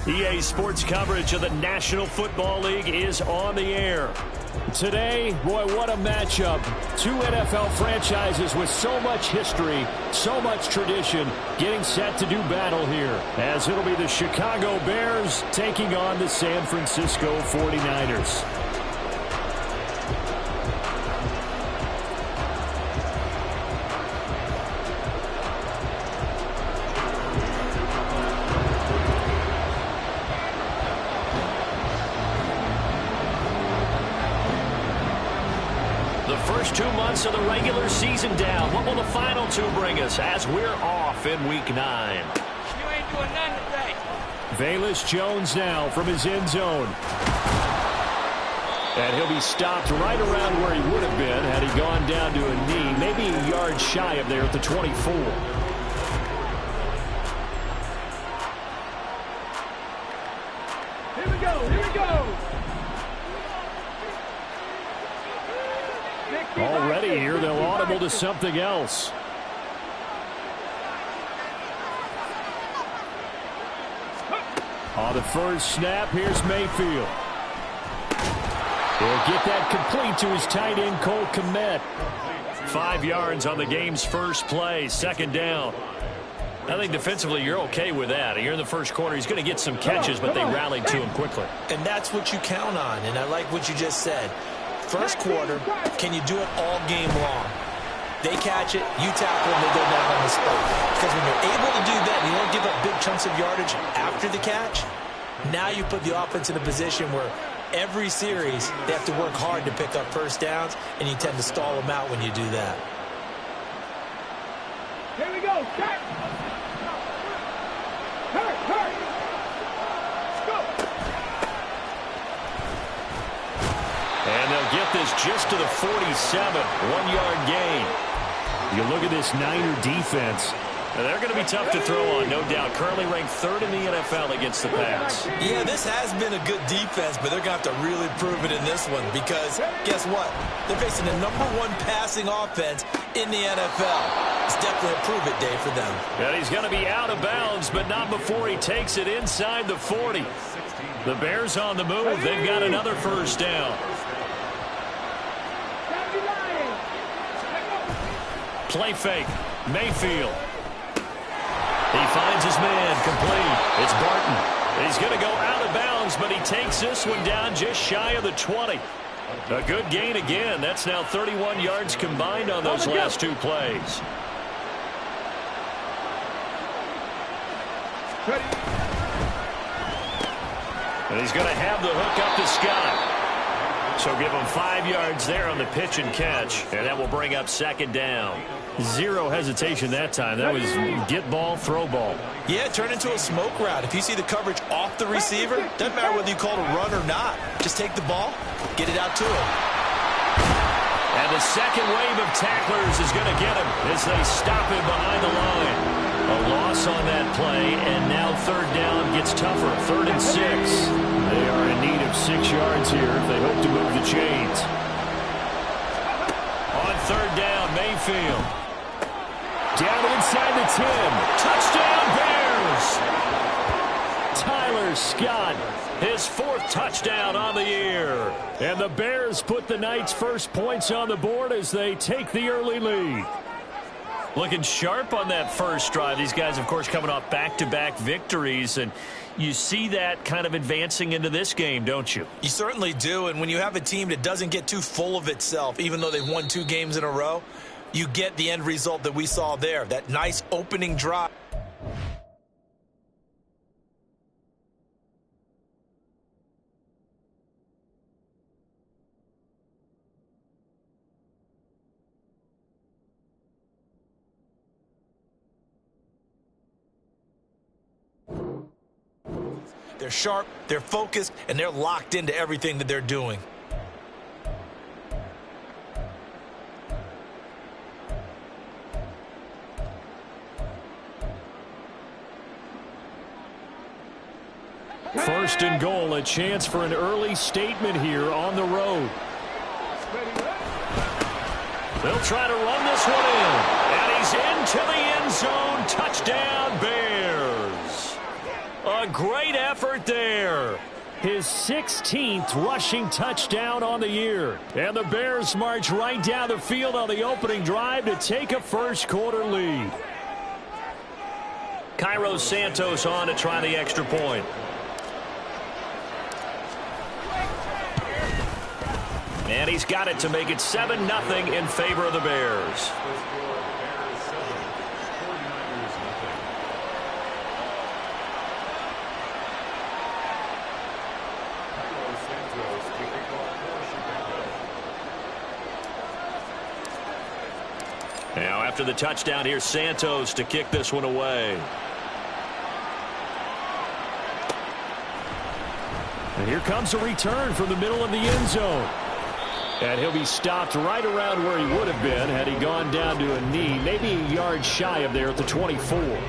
EA Sports coverage of the National Football League is on the air. Today, boy, what a matchup. Two NFL franchises with so much history, so much tradition, getting set to do battle here, as it'll be the Chicago Bears taking on the San Francisco 49ers. First 2 months of the regular season down. What will the final two bring us as we're off in Week 9? You ain't doing nothing today. Velus Jones now from his end zone. And he'll be stopped right around where he would have been had he gone down to a knee, maybe a yard shy of there at the 24. Here we go, here we go. Already here, they'll audible to something else. On the first snap, here's Mayfield. He'll get that complete to his tight end, Cole Kmet. 5 yards on the game's first play, second down. I think defensively you're okay with that. Here in the first quarter, he's going to get some catches, but they rallied to him quickly. And that's what you count on, and I like what you just said. First quarter, can you do it all game long? They catch it, you tackle them, they go down on the spot. Because when you're able to do that and you don't give up big chunks of yardage after the catch, now you put the offense in a position where every series they have to work hard to pick up first downs, and you tend to stall them out when you do that. Here we go, start. Hurry. Let's go. And they'll get this just to the 47, 1-yard gain. You look at this Niner defense. They're going to be tough to throw on, no doubt. Currently ranked 3rd in the NFL against the pass. Yeah, this has been a good defense, but they're going to have to really prove it in this one because, guess what? They're facing the #1 passing offense in the NFL. It's definitely a prove-it day for them. And he's going to be out of bounds, but not before he takes it inside the 40. The Bears on the move. They've got another first down. Play fake. Mayfield. He finds his man complete. It's Barton. He's going to go out of bounds, but he takes this one down just shy of the 20. A good gain again. That's now 31 yards combined on those last 2 plays. And he's going to have the hook up to Scott. So give him 5 yards there on the pitch and catch. And that will bring up second down. Zero hesitation that time. That was get ball, throw ball. Yeah, turn into a smoke route. If you see the coverage off the receiver, doesn't matter whether you call it a run or not. Just take the ball, get it out to him. And the second wave of tacklers is going to get him as they stop him behind the line. A loss on that play, and now third down gets tougher. 3rd and 6. They are in need of 6 yards here if they hope to move the chains. On third down, Mayfield. Down inside the 10. Touchdown, Bears! Tyler Scott, his 4th touchdown on the year. And the Bears put the Knights' first points on the board as they take the early lead. Looking sharp on that first drive. These guys, of course, coming off back-to-back victories, and you see that kind of advancing into this game, don't you? You certainly do, and when you have a team that doesn't get too full of itself, even though they've won 2 games in a row, you get the end result that we saw there, that nice opening drive. They're sharp, they're focused, and they're locked into everything that they're doing. First and goal, a chance for an early statement here on the road. They'll try to run this one in. And he's into the end zone. Touchdown, Bears. A great effort there. His 16th rushing touchdown on the year. And the Bears march right down the field on the opening drive to take a first-quarter lead. Cairo Santos on to try the extra point. And he's got it to make it 7-0 in favor of the Bears. Now, after the touchdown, here's Santos to kick this one away. And here comes a return from the middle of the end zone. And he'll be stopped right around where he would have been had he gone down to a knee, maybe a yard shy of there at the 24.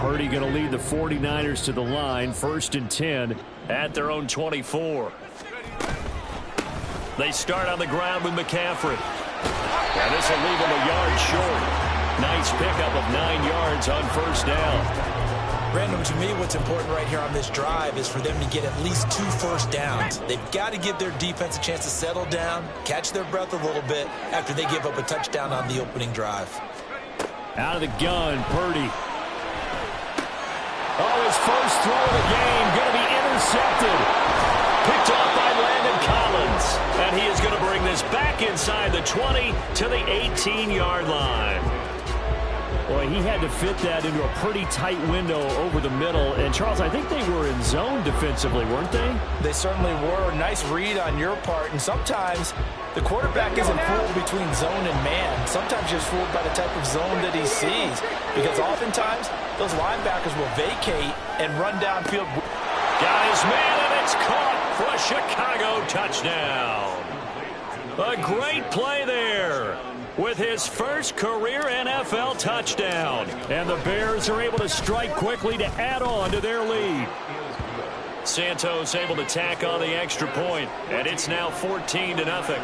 Purdy going to lead the 49ers to the line, 1st and 10 at their own 24. They start on the ground with McCaffrey. And this will leave him a yard short. Nice pickup of 9 yards on first down. Brandon, to me, what's important right here on this drive is for them to get at least 2 first downs. They've got to give their defense a chance to settle down, catch their breath a little bit after they give up a touchdown on the opening drive. Out of the gun, Purdy. Oh, his first throw of the game going to be intercepted. Picked off by Landon Collins. And he is going to bring this back inside the 20 to the 18-yard line. Boy, he had to fit that into a pretty tight window over the middle. And, Charles, I think they were in zone defensively, weren't they? They certainly were. Nice read on your part. And sometimes the quarterback isn't fooled between zone and man. Sometimes he's fooled by the type of zone that he sees. Because oftentimes those linebackers will vacate and run downfield. Got his man, and it's caught for a Chicago touchdown. A great play there with his first career NFL touchdown. And the Bears are able to strike quickly to add on to their lead. Santos able to tack on the extra point, and it's now 14-0.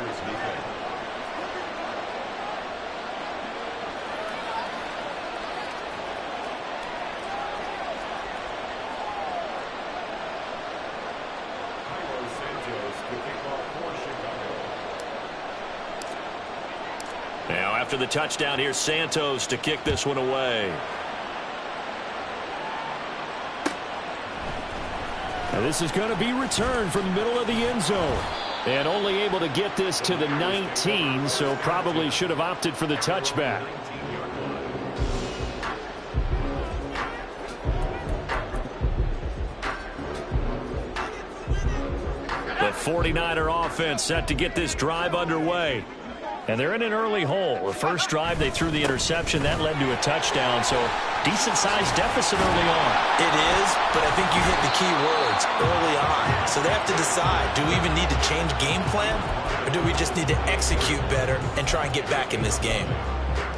Now, after the touchdown, here's Santos to kick this one away. Now, this is going to be returned from the middle of the end zone. And only able to get this to the 19, so probably should have opted for the touchback. The 49er offense set to get this drive underway. And they're in an early hole. The first drive, they threw the interception. That led to a touchdown, so decent-sized deficit early on. It is, but I think you hit the key words, early on. So they have to decide, do we even need to change game plan, or do we just need to execute better and try and get back in this game?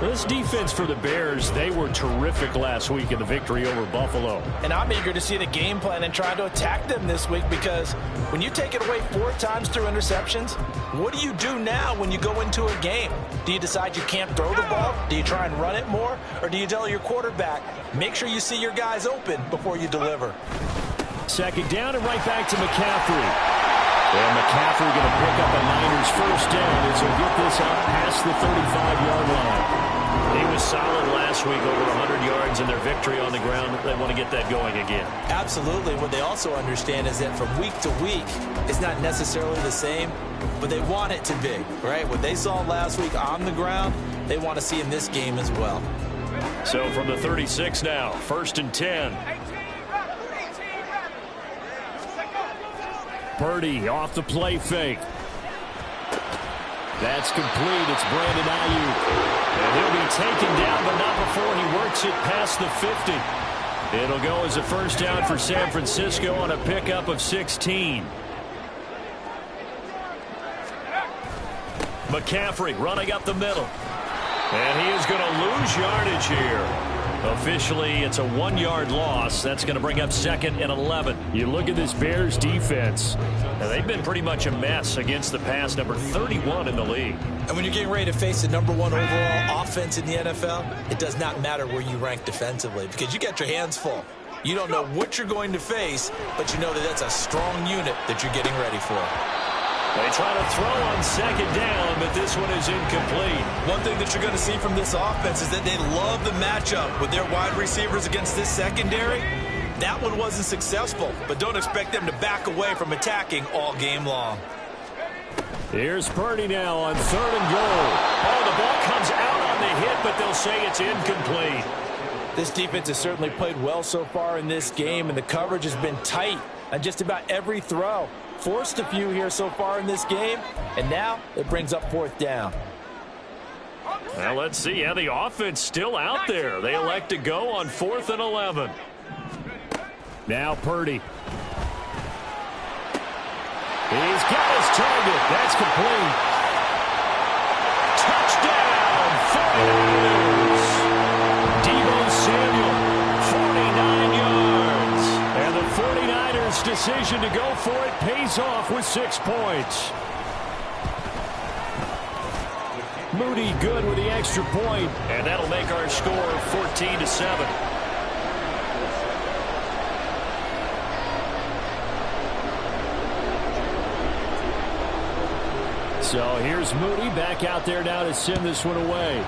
This defense for the Bears, they were terrific last week in the victory over Buffalo. And I'm eager to see the game plan and try to attack them this week, because when you take it away 4 times through interceptions, what do you do now when you go into a game? Do you decide you can't throw the ball? Do you try and run it more? Or do you tell your quarterback, make sure you see your guys open before you deliver? Second down and right back to McCaffrey. And McCaffrey going to pick up a Niners first down as he'll get this out past the 35-yard line. He was solid last week, over 100 yards in their victory on the ground. They want to get that going again. Absolutely. What they also understand is that from week to week, it's not necessarily the same, but they want it to be, right? What they saw last week on the ground, they want to see in this game as well. So from the 36 now, 1st and 10. Purdy off the play fake. That's complete. It's Brandon Ayuk. And he'll be taken down, but not before he works it past the 50. It'll go as a first down for San Francisco on a pickup of 16. McCaffrey running up the middle. And he is going to lose yardage here. Officially, it's a 1-yard loss. That's going to bring up 2nd and 11. You look at this Bears defense. Now, they've been pretty much a mess against the pass, number 31 in the league. And when you're getting ready to face the #1 overall offense in the NFL, it does not matter where you rank defensively because you got your hands full. You don't know what you're going to face, but you know that that's a strong unit that you're getting ready for. They try to throw on 2nd down, but this one is incomplete. One thing that you're going to see from this offense is that they love the matchup with their wide receivers against this secondary. That one wasn't successful, but don't expect them to back away from attacking all game long. Here's Purdy now on 3rd and goal. Oh, the ball comes out on the hit, but they'll say it's incomplete. This defense has certainly played well so far in this game, and the coverage has been tight on just about every throw. Forced a few here so far in this game, and now it brings up 4th down. Well, let's see how the offense still out there. They elect to go on 4th and 11. Now Purdy. He's got his target. That's complete. Touchdown, 49ers. Deebo Samuel, 49 yards. And the 49ers' decision to go for it pays off with 6 points. Moody good with the extra point, and that'll make our score 14-7. So here's Moody back out there now to send this one away.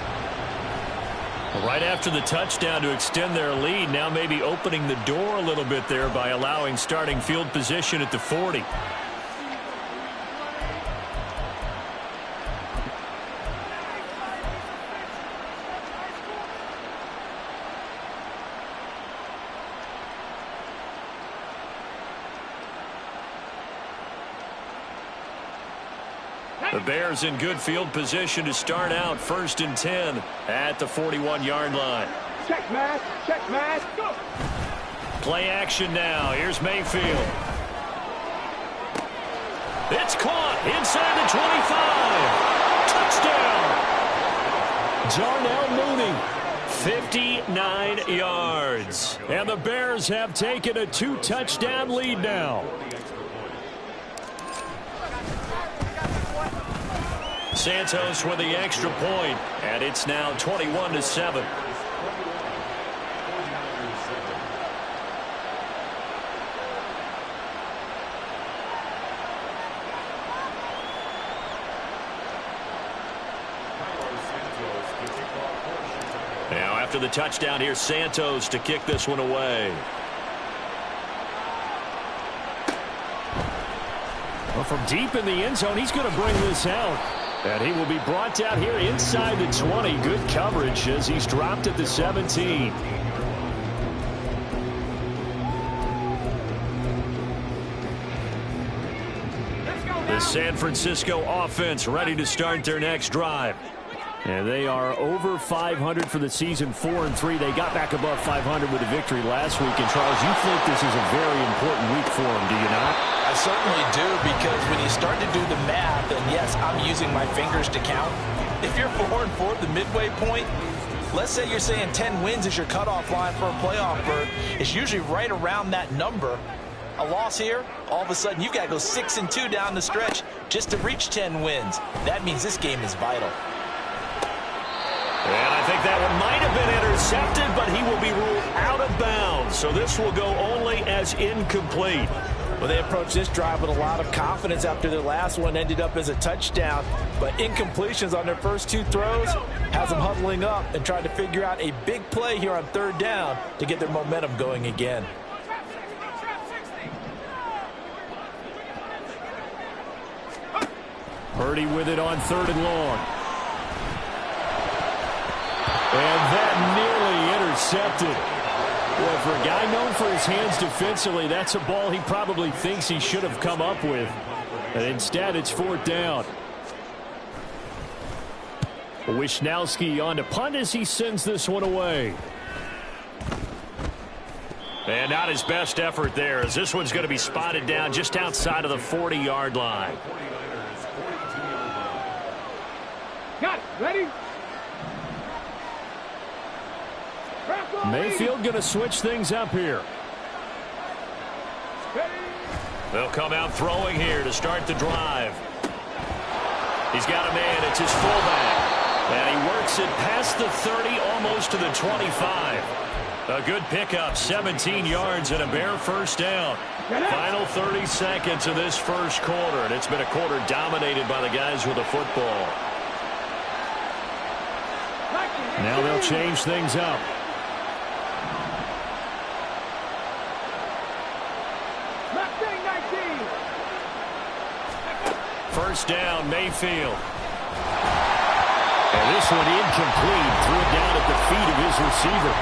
Right after the touchdown to extend their lead, now maybe opening the door a little bit there by allowing starting field position at the 40. The Bears in good field position to start out 1st and 10 at the 41-yard line. Check, man. Check, man. Go. Play action now. Here's Mayfield. It's caught inside the 25. Touchdown. Darnell Mooney, 59 yards. And the Bears have taken a 2-touchdown lead now. Santos with the extra point, and it's now 21-7. Now after the touchdown, here's Santos to kick this one away. Well, from deep in the end zone, he's going to bring this out. And he will be brought down here inside the 20. Good coverage as he's dropped at the 17. The San Francisco offense ready to start their next drive. And they are over 500 for the season, 4-3. They got back above 500 with a victory last week. And, Charles, you think this is a very important week for them, do you not? I certainly do, because when you start to do the math, and yes, I'm using my fingers to count. If you're 4-4 at the midway point, let's say you're saying 10 wins is your cutoff line for a playoff berth. It's usually right around that number. A loss here, all of a sudden you've got to go 6-2 down the stretch just to reach 10 wins. That means this game is vital. And I think that one might have been intercepted, but he will be ruled out of bounds. So this will go only as incomplete. Well, they approached this drive with a lot of confidence after their last one ended up as a touchdown. But incompletions on their first 2 throws has them huddling up and trying to figure out a big play here on 3rd down to get their momentum going again. Purdy with it on 3rd and long. And that nearly intercepted. Well, for a guy known for his hands defensively, that's a ball he probably thinks he should have come up with. And instead, it's 4th down. Wisnowski on to punt as he sends this one away. And not his best effort there, as this one's going to be spotted down just outside of the 40-yard line. Got it. Ready? Crack Mayfield going to switch things up here. They'll come out throwing here to start the drive. He's got a man. It's his fullback. And he works it past the 30, almost to the 25. A good pickup, 17 yards and a Bear first down. Final 30 seconds of this first quarter, and it's been a quarter dominated by the guys with the football. Now they'll change things up. First down, Mayfield. And this one incomplete. Threw it down at the feet of his receiver.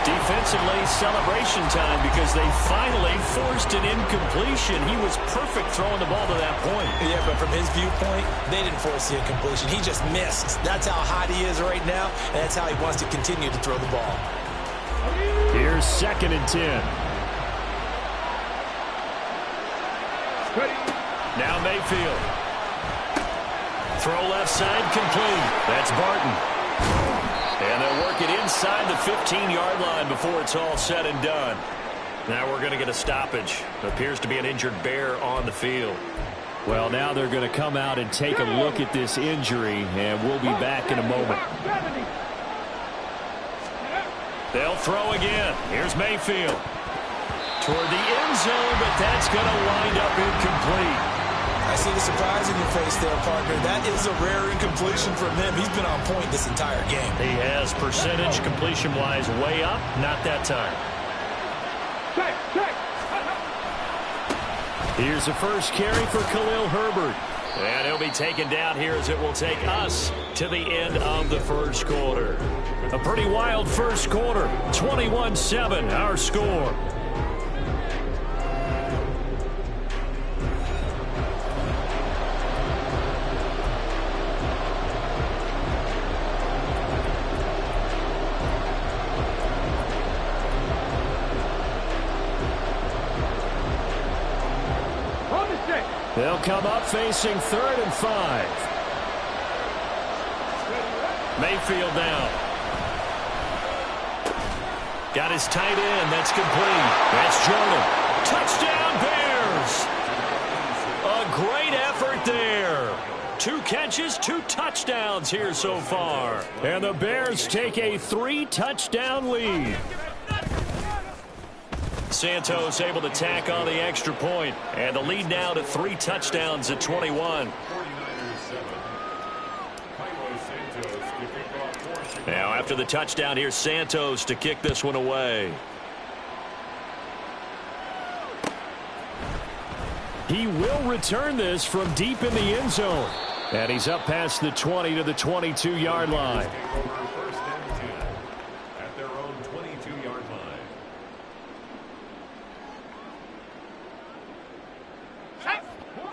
Defensively, celebration time because they finally forced an incompletion. He was perfect throwing the ball to that point. Yeah, but from his viewpoint, they didn't force the incompletion. He just missed. That's how hot he is right now, and that's how he wants to continue to throw the ball. Here's 2nd and 10. Now Mayfield. Throw left side complete. That's Barton. And they'll work it inside the 15-yard line before it's all said and done. Now we're going to get a stoppage. Appears to be an injured Bear on the field. Well, now they're going to come out and take a look at this injury, and we'll be back in a moment. They'll throw again. Here's Mayfield. Toward the end zone, but that's going to wind up incomplete. I see the surprise in your face there, partner. That is a rare incompletion from him. He's been on point this entire game. He has percentage completion-wise way up. Not that time. Here's the first carry for Khalil Herbert. And he'll be taken down here as it will take us to the end of the first quarter. A pretty wild first quarter. 21-7, our score. They'll come up facing 3rd and 5. Mayfield down. Got his tight end. That's complete. That's Jordan. Touchdown, Bears. A great effort there. 2 catches, 2 touchdowns here so far. And the Bears take a 3-touchdown lead. Santos able to tack on the extra point, and the lead now to 3 touchdowns at 21. Now after the touchdown, here's Santos to kick this one away. He will return this from deep in the end zone, and he's up past the 20 to the 22-yard line.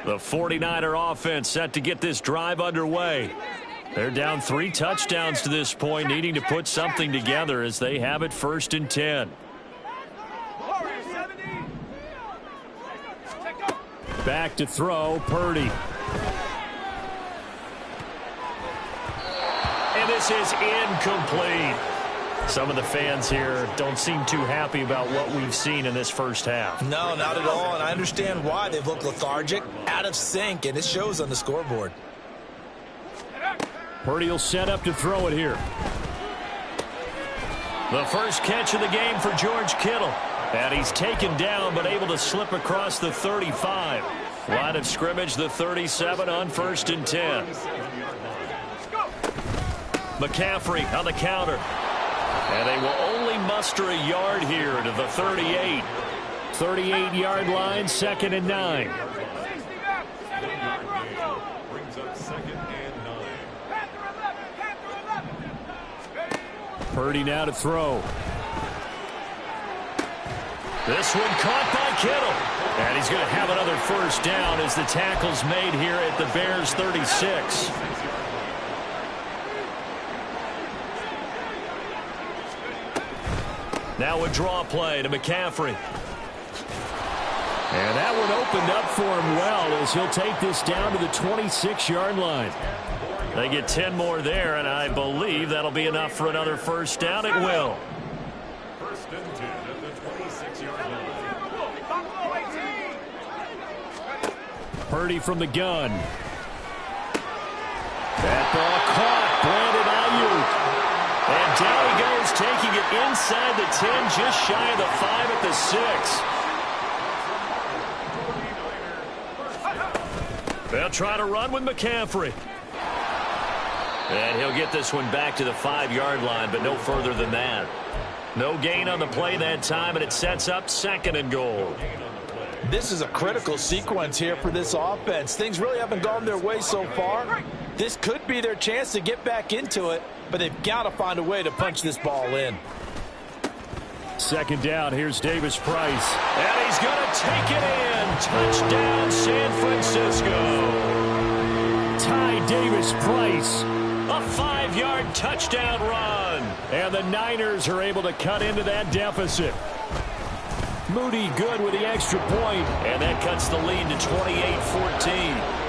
The 49er offense set to get this drive underway. They're down 3 touchdowns to this point, needing to put something together as they have it 1st and 10. Back to throw, Purdy. And this is incomplete. Some of the fans here don't seem too happy about what we've seen in this first half. No, not at all, and I understand why. They've looked lethargic, out of sync, and it shows on the scoreboard. Purdy will set up to throw it here. The first catch of the game for George Kittle. And he's taken down, but able to slip across the 35. Line of scrimmage, the 37 on 1st and 10. McCaffrey on the counter. And they will only muster a yard here to the 38. 38-yard line, 2nd and 9. Brings up 2nd and 9. Purdy now to throw. This one caught by Kittle. And he's going to have another first down as the tackle's made here at the Bears' 36. Now a draw play to McCaffrey. And that one opened up for him well as he'll take this down to the 26-yard line. They get 10 more there, and I believe that'll be enough for another first down. It will. First and 10 at the 26-yard line. Purdy from the gun. That ball caught. Brandon Ayuk. And down he goes, taking it inside the 10, just shy of the 5 at the 6. They'll try to run with McCaffrey. And he'll get this one back to the 5-yard line, but no further than that. No gain on the play that time, and it sets up 2nd and goal. This is a critical sequence here for this offense. Things really haven't gone their way so far. This could be their chance to get back into it, but they've got to find a way to punch this ball in. 2nd down, here's Davis Price. And he's going to take it in. Touchdown, San Francisco. Ty Davis Price. A 5-yard touchdown run. And the Niners are able to cut into that deficit. Moody good with the extra point, and that cuts the lead to 28-14.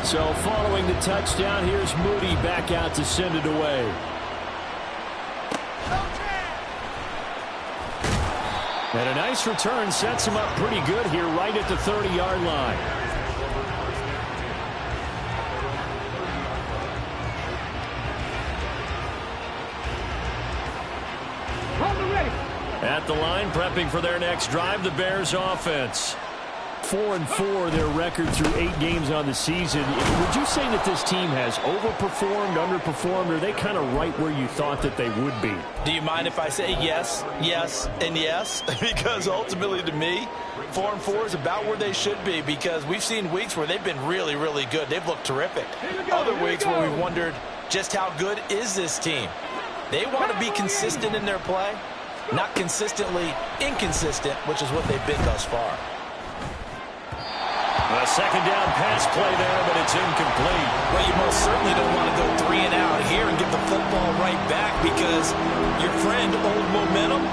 So following the touchdown, here's Moody back out to send it away. And a nice return sets him up pretty good here right at the 30-yard line. At the line, prepping for their next drive, the Bears offense. 4-4 their record through 8 games on the season. Would you say that this team has overperformed, underperformed, or are they kind of right where you thought that they would be? Do you mind if I say yes, yes, and yes? Because ultimately to me, 4-4 is about where they should be, because we've seen weeks where they've been really, really good. They've looked terrific. Other weeks where we've wondered just how good is this team. They want to be consistent in their play, not consistently inconsistent, which is what they've been thus far. A 2nd down pass play there, but it's incomplete. Well, you most certainly don't want to go 3 and out here and get the football right back, because your friend, Old Momentum,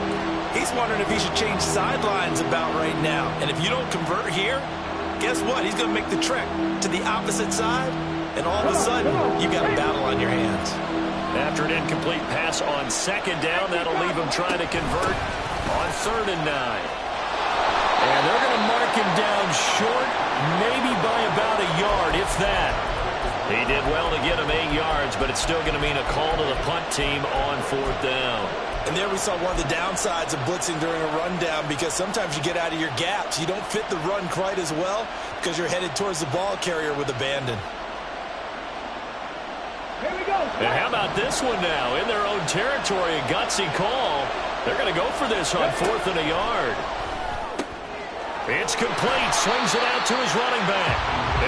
he's wondering if he should change sidelines about right now. And if you don't convert here, guess what? He's going to make the trek to the opposite side, and all of a sudden, you've got a battle on your hands. After an incomplete pass on 2nd down, that'll leave him trying to convert on 3rd and 9. And they're going to mark him down short, maybe by about a yard, if that. He did well to get him 8 yards, but it's still going to mean a call to the punt team on 4th down. And there we saw one of the downsides of blitzing during a rundown, because sometimes you get out of your gaps. You don't fit the run quite as well because you're headed towards the ball carrier with abandon. Here we go. And how about this one now? In their own territory, a gutsy call. They're going to go for this on 4th and a yard. It's complete. Swings it out to his running back.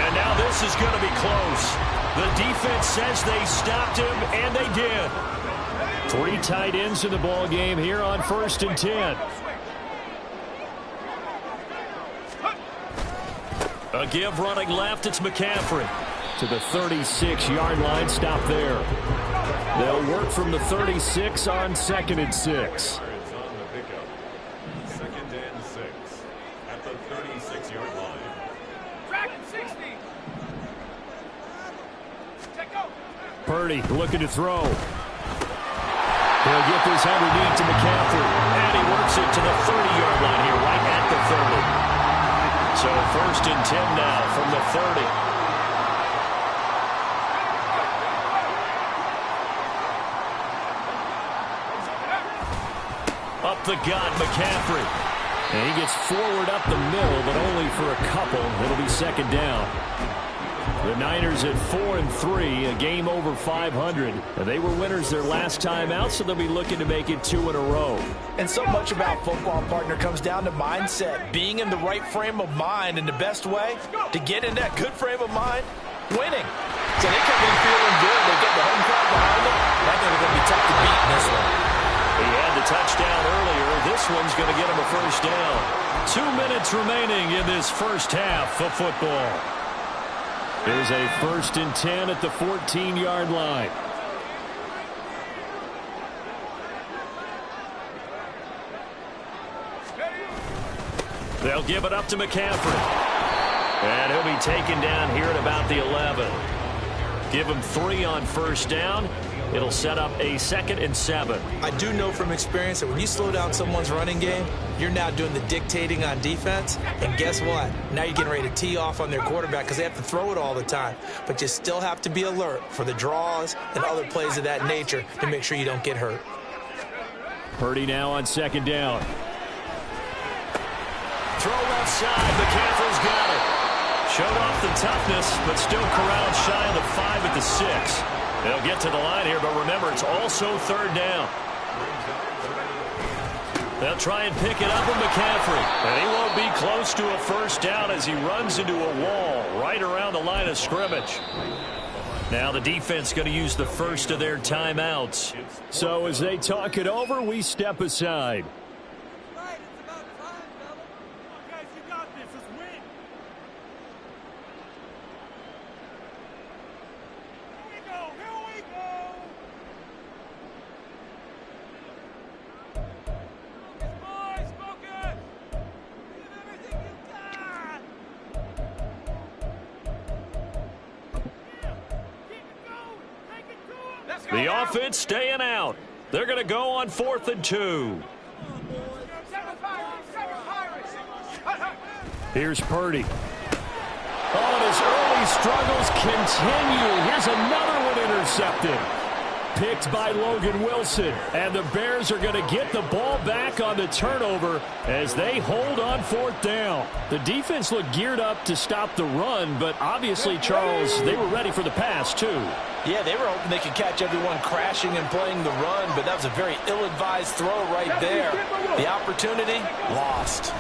And now this is going to be close. The defense says they stopped him, and they did. 3 tight ends in the ball game here on 1st and 10. A give running left. It's McCaffrey to the 36-yard line. Stop there. They'll work from the 36 on 2nd and 6. Purdy looking to throw. He'll get this underneath to McCaffrey. And he works it to the 30-yard line here, right at the 30. So 1st and 10 now from the 30. Up the gut, McCaffrey. And he gets forward up the middle, but only for a couple. It'll be 2nd down. The Niners at 4-3, a game over 500. They were winners their last time out, so they'll be looking to make it 2 in a row. And so much about football, partner, comes down to mindset. Being in the right frame of mind, and the best way to get in that good frame of mind, winning. So they come in feeling good. They get the home crowd behind them. I think they're going to be tough to beat in this one. He had the touchdown earlier. This one's going to get him a 1st down. 2 minutes remaining in this first half of football. There's a 1st and 10 at the 14-yard line. They'll give it up to McCaffrey. And he'll be taken down here at about the 11. Give him 3 on first down. It'll set up a 2nd and 7. I do know from experience that when you slow down someone's running game, you're now doing the dictating on defense. And guess what? Now you're getting ready to tee off on their quarterback because they have to throw it all the time. But you still have to be alert for the draws and other plays of that nature to make sure you don't get hurt. Purdy now on 2nd down. Throw left side. McCaffrey's got it. Showed off the toughness, but still corralled shy of the 5 at the 6. They'll get to the line here, but remember, it's also 3rd down. They'll try and pick it up with McCaffrey. And he won't be close to a first down as he runs into a wall right around the line of scrimmage. Now the defense going to use the first of their timeouts. So as they talk it over, we step aside. The offense staying out. They're going to go on 4th and 2. Here's Purdy. Oh, and his early struggles continue. Here's another one intercepted. Picked by Logan Wilson. And the Bears are going to get the ball back on the turnover as they hold on 4th down. The defense looked geared up to stop the run, but obviously, Charles, they were ready for the pass, too. Yeah, they were hoping they could catch everyone crashing and playing the run, but that was a very ill-advised throw right there. The opportunity, lost.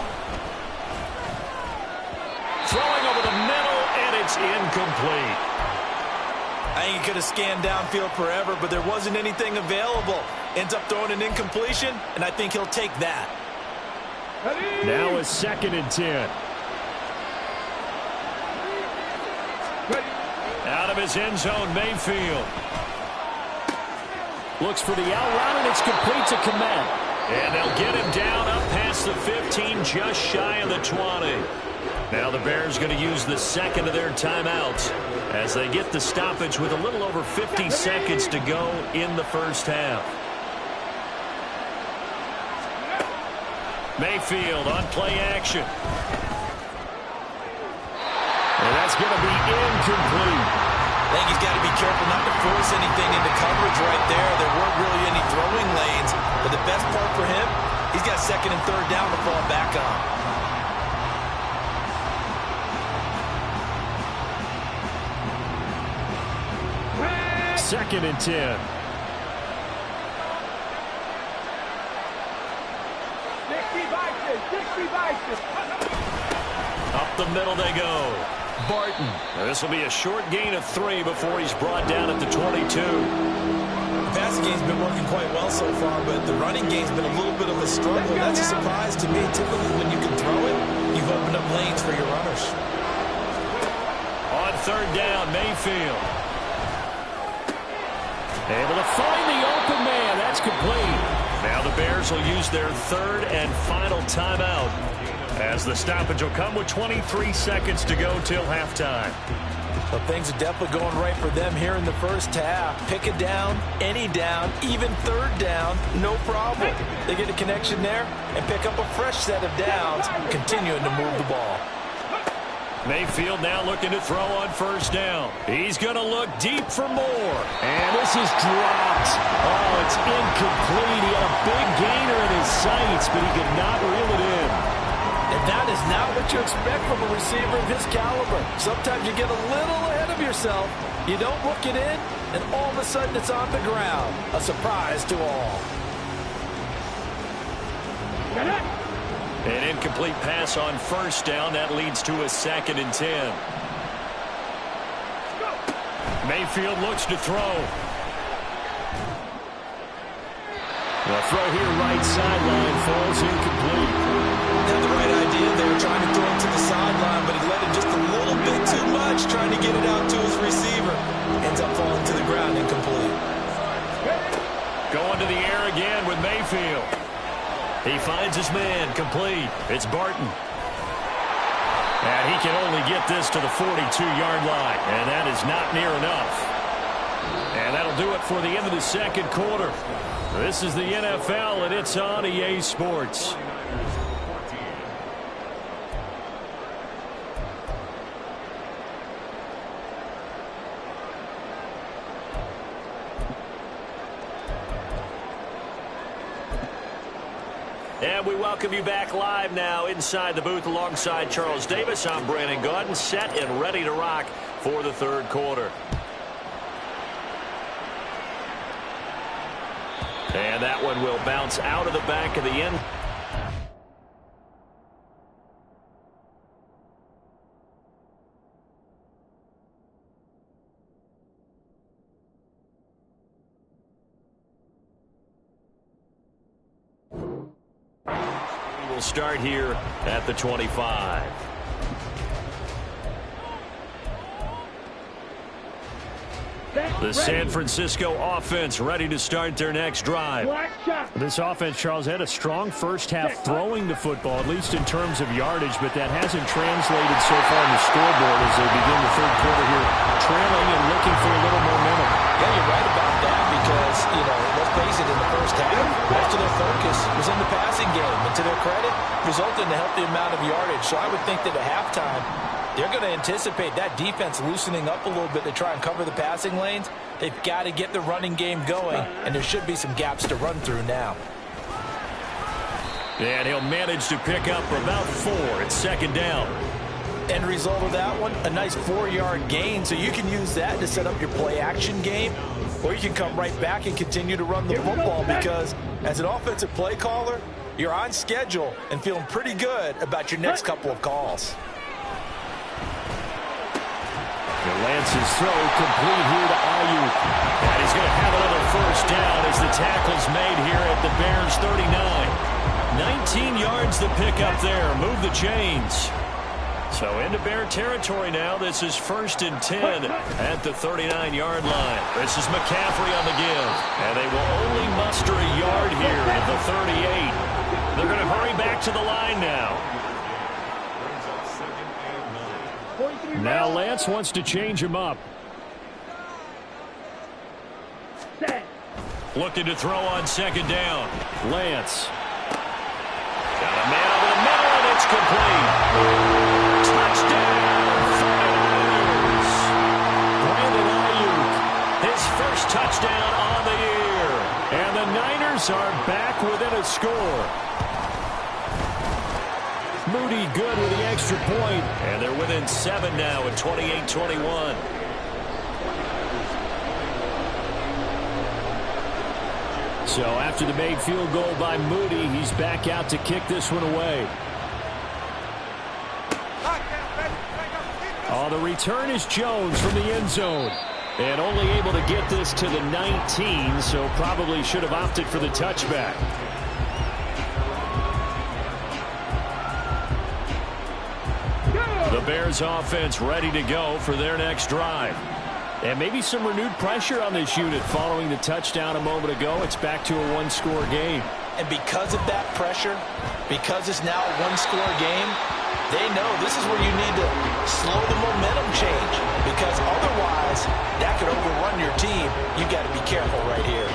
Throwing over the middle, and it's incomplete. I think he could have scanned downfield forever, but there wasn't anything available. Ends up throwing an incompletion, and I think he'll take that. Now a 2nd and 10. Out of his end zone, Mayfield. Looks for the out route, and it's complete to Kmet. And they'll get him down up past the 15, just shy of the 20. Now the Bears going to use the 2nd of their timeouts as they get the stoppage with a little over 50 seconds to go in the first half. Mayfield on play action. And that's going to be incomplete. I think he's got to be careful not to force anything into coverage right there. There weren't really any throwing lanes. But the best part for him, he's got 2nd and 3rd down to fall back on. Second and 10. Up the middle they go. Barton. This will be a short gain of 3 before he's brought down at the 22. The passing game's been working quite well so far, but the running game's been a little bit of a struggle. That's a surprise to me. Typically, when you can throw it, you've opened up lanes for your runners. On 3rd down, Mayfield. Able to find the open man. That's complete. Now the Bears will use their 3rd and final timeout as the stoppage will come with 23 seconds to go till halftime. Well, things are definitely going right for them here in the first half. Pick it down, any down, even 3rd down, no problem. They get a connection there and pick up a fresh set of downs, continuing to move the ball. Mayfield now looking to throw on 1st down. He's going to look deep for more. And this is dropped. Oh, it's incomplete. He had a big gainer in his sights, but he could not reel it in. And that is not what you expect from a receiver of his caliber. Sometimes you get a little ahead of yourself. You don't look it in, and all of a sudden it's on the ground. A surprise to all. An incomplete pass on 1st down. That leads to a 2nd and 10. Mayfield looks to throw. The throw here right sideline falls incomplete. Had the right idea there, trying to throw it to the sideline, but he let it just a little bit too much, trying to get it out to his receiver. Ends up falling to the ground incomplete. Going to the air again with Mayfield. He finds his man complete. It's Barton. And he can only get this to the 42-yard line. And that is not near enough. And that'll do it for the end of the second quarter. This is the NFL, and it's on EA Sports. And we welcome you back live now inside the booth alongside Charles Davis. I'm Brandon Gaudin, set and ready to rock for the third quarter. And that one will bounce out of the back of the end. We'll start here at the 25. The San Francisco offense ready to start their next drive. This offense, Charles, had a strong first half throwing the football, at least in terms of yardage, but that hasn't translated so far in the scoreboard as they begin the third quarter here, trailing and looking for a little momentum. Yeah, you're right about that because, let's face it, in the first half, most of their focus was in the passing game. And to their credit, resulted in a healthy amount of yardage. So I would think that at halftime, they're going to anticipate that defense loosening up a little bit to try and cover the passing lanes. They've got to get the running game going, and there should be some gaps to run through now. And he'll manage to pick up about 4 at second down. End result of that one, a nice 4-yard gain, so you can use that to set up your play-action game, or you can come right back and continue to run the football because as an offensive play caller, you're on schedule and feeling pretty good about your next couple of calls. Lance's throw complete here to Ayuk. And he's going to have another first down as the tackle's made here at the Bears 39. 19 yards to pick up there. Move the chains. So into Bear territory now. This is 1st and 10 at the 39-yard line. This is McCaffrey on the give. And they will only muster a yard here at the 38. They're going to hurry back to the line now. Now Lance wants to change him up. Looking to throw on second down. Lance. Got a man over the middle, and it's complete. Touchdown, 49ers. Brandon Ayuk, his first touchdown on the year. And the Niners are back within a score. Moody good with the extra point. And they're within 7 now at 28-21. So after the made field goal by Moody, he's back out to kick this one away. Oh, the return is Jones from the end zone. And only able to get this to the 19, so probably should have opted for the touchback. The Bears offense ready to go for their next drive. And maybe some renewed pressure on this unit following the touchdown a moment ago. It's back to a one-score game. And because of that pressure, because it's now a one-score game, they know this is where you need to slow the momentum change. Because otherwise, that could overrun your team. You've got to be careful right here.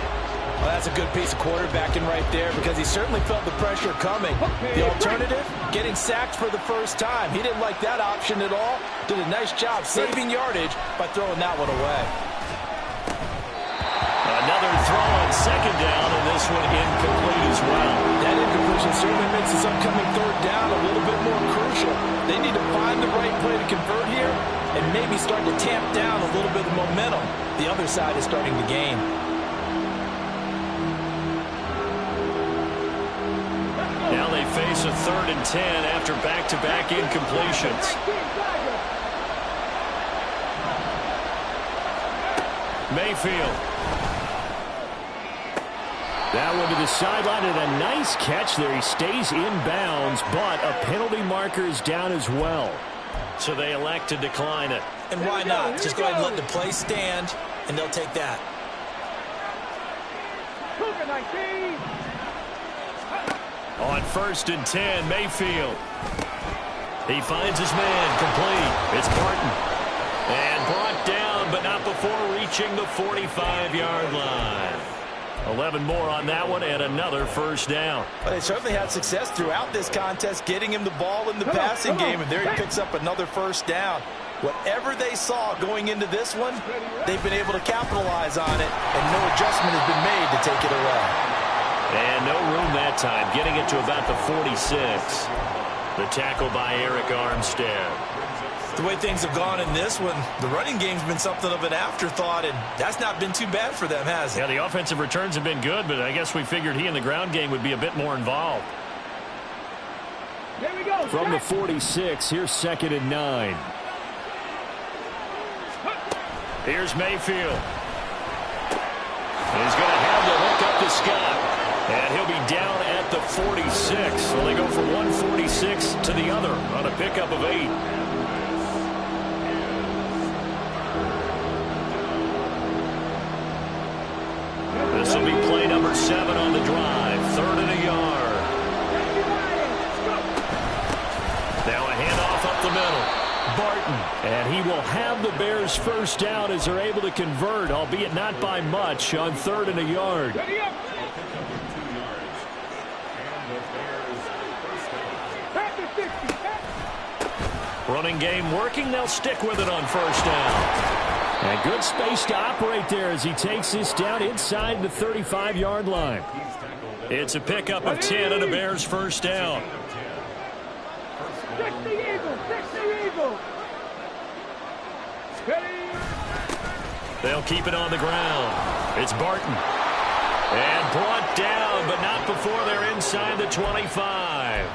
Well, that's a good piece of quarterbacking right there because he certainly felt the pressure coming. The alternative, getting sacked for the first time. He didn't like that option at all. Did a nice job saving yardage by throwing that one away. Another throw on second down, and this one incomplete as well. That incompletion certainly makes this upcoming third down a little bit more crucial. They need to find the right play to convert here and maybe start to tamp down a little bit of momentum. The other side is starting to gain. Now they face a 3rd and 10 after back-to-back incompletions. Mayfield. That one to the sideline, and a nice catch there. He stays in bounds, but a penalty marker is down as well. So they elect to decline it. And why not? Just go ahead and let the play stand, and they'll take that. On 1st and 10, Mayfield. He finds his man, complete. It's Barton. And brought down, but not before reaching the 45-yard line. 11 more on that one, and another first down. Well, they certainly had success throughout this contest, getting him the ball in the passing game, and there he picks up another first down. Whatever they saw going into this one, they've been able to capitalize on it, and no adjustment has been made to take it away. And no room that time, getting it to about the 46. The tackle by Eric Armstead. The way things have gone in this one, the running game's been something of an afterthought, and that's not been too bad for them, has it? Yeah, the offensive returns have been good, but I guess we figured he in the ground game would be a bit more involved. There we go. From the 46, here's 2nd and 9. Here's Mayfield. He's going to have the hook up to Scott. And he'll be down at the 46. So they go from 146 to the other on a pickup of 8. This will be play number 7 on the drive. 3rd and a yard. Now a handoff up the middle. Barton. And he will have the Bears first down as they're able to convert, albeit not by much, on 3rd and a yard. Running game working. They'll stick with it on first down. And good space to operate there as he takes this down inside the 35-yard line. It's a pickup of 10 and a Bears first down. They'll keep it on the ground. It's Barton. And brought down, but not before they're inside the 25.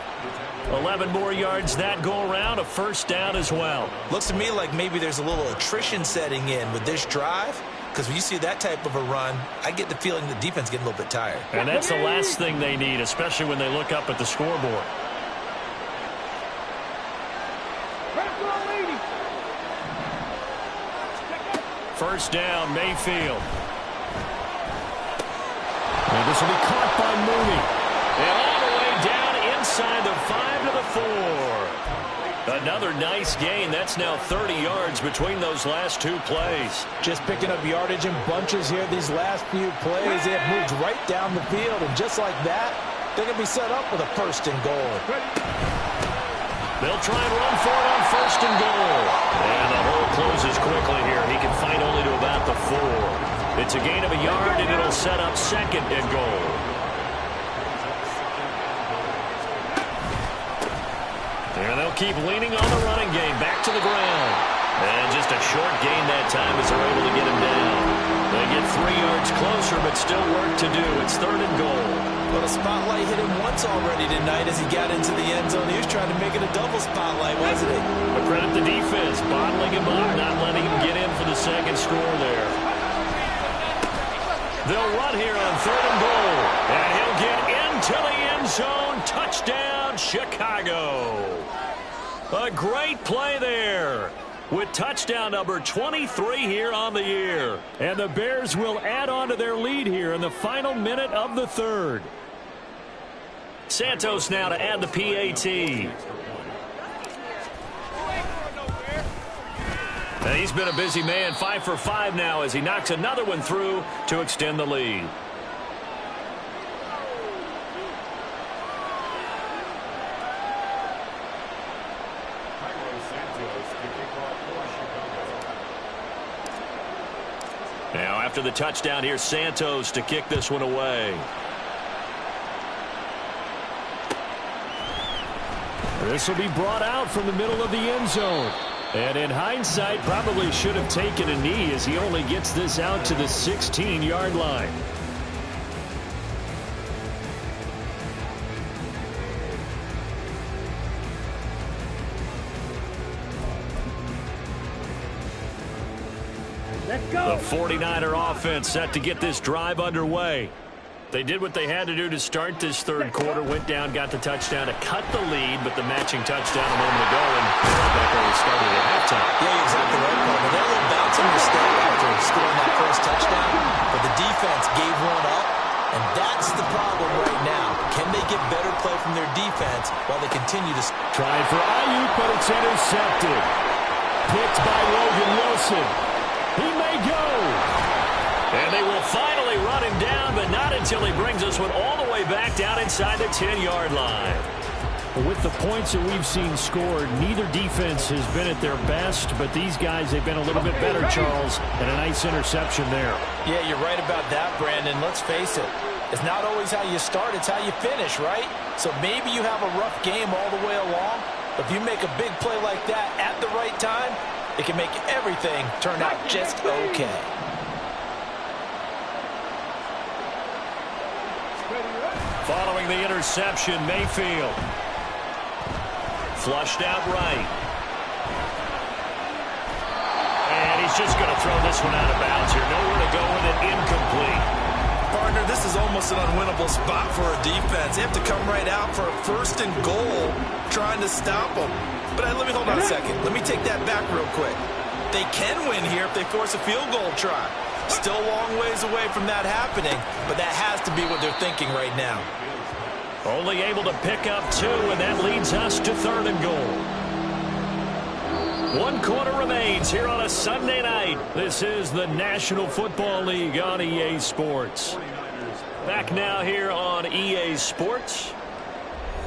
11 more yards that go around, a first down as well. Looks to me like maybe there's a little attrition setting in with this drive, because when you see that type of a run, I get the feeling the defense getting a little bit tired. And that's the last thing they need, especially when they look up at the scoreboard. First down, Mayfield. And this will be caught by Mooney. And all the way down inside the 5 to the 4. Another nice gain. That's now 30 yards between those last 2 plays. Just picking up yardage in bunches here these last few plays. They have moved right down the field, and just like that, they're going to be set up with a 1st and goal. They'll try and run for it on 1st and goal. And the hole closes quickly here. He can find only to about the 4. It's a gain of a yard, and it'll set up 2nd and goal. And they'll keep leaning on the running game. Back to the ground. And just a short gain that time as they're able to get him down. They get 3 yards closer, but still work to do. It's 3rd and goal. Well, the spotlight hit him once already tonight as he got into the end zone. He was trying to make it a double spotlight, wasn't he? But credit the defense, bottling him up, not letting him get in for the 2nd score there. They'll run here on 3rd and goal. And he'll get into the end zone. Touchdown, Chicago. A great play there with touchdown number 23 here on the year. And the Bears will add on to their lead here in the final minute of the 3rd. Santos now to add the PAT. And he's been a busy man, 5 for 5 now as he knocks another one through to extend the lead. Now after the touchdown, here's Santos to kick this one away. This will be brought out from the middle of the end zone. And in hindsight, probably should have taken a knee as he only gets this out to the 16-yard line. Let's go. The 49er offense set to get this drive underway. They did what they had to do to start this 3rd quarter, went down, got the touchdown to cut the lead, but the matching touchdown a moment ago, and back where we started at halftime. Yeah, you're exactly right, Paul. They're a little bouncing mistake after scoring that first touchdown, but the defense gave one up, and that's the problem right now. Can they get better play from their defense defense while they continue to... Trying for Ayuk, but it's intercepted. Picked by Logan Wilson. He may go. And they will finally run him down, but not until he brings this one all the way back down inside the 10-yard line. With the points that we've seen scored, neither defense has been at their best, but these guys, they've been a little bit better, Charles, and a nice interception there. Yeah, you're right about that, Brandon. Let's face it. It's not always how you start, it's how you finish, right? So maybe you have a rough game all the way along, but if you make a big play like that at the right time, it can make everything turn out just okay. Following the interception, Mayfield. Flushed out right. And he's just going to throw this one out of bounds here. Nowhere to go with it. Incomplete. Partner, this is almost an unwinnable spot for a defense. They have to come right out for a 1st and goal trying to stop them. But let me hold on a second. Let me take that back real quick. They can win here if they force a field goal try. Still a long ways away from that happening, but that has to be what they're thinking right now. Only able to pick up 2, and that leads us to 3rd and goal. 1 quarter remains here on a Sunday night. This is the National Football League on EA Sports. Back now here on EA Sports.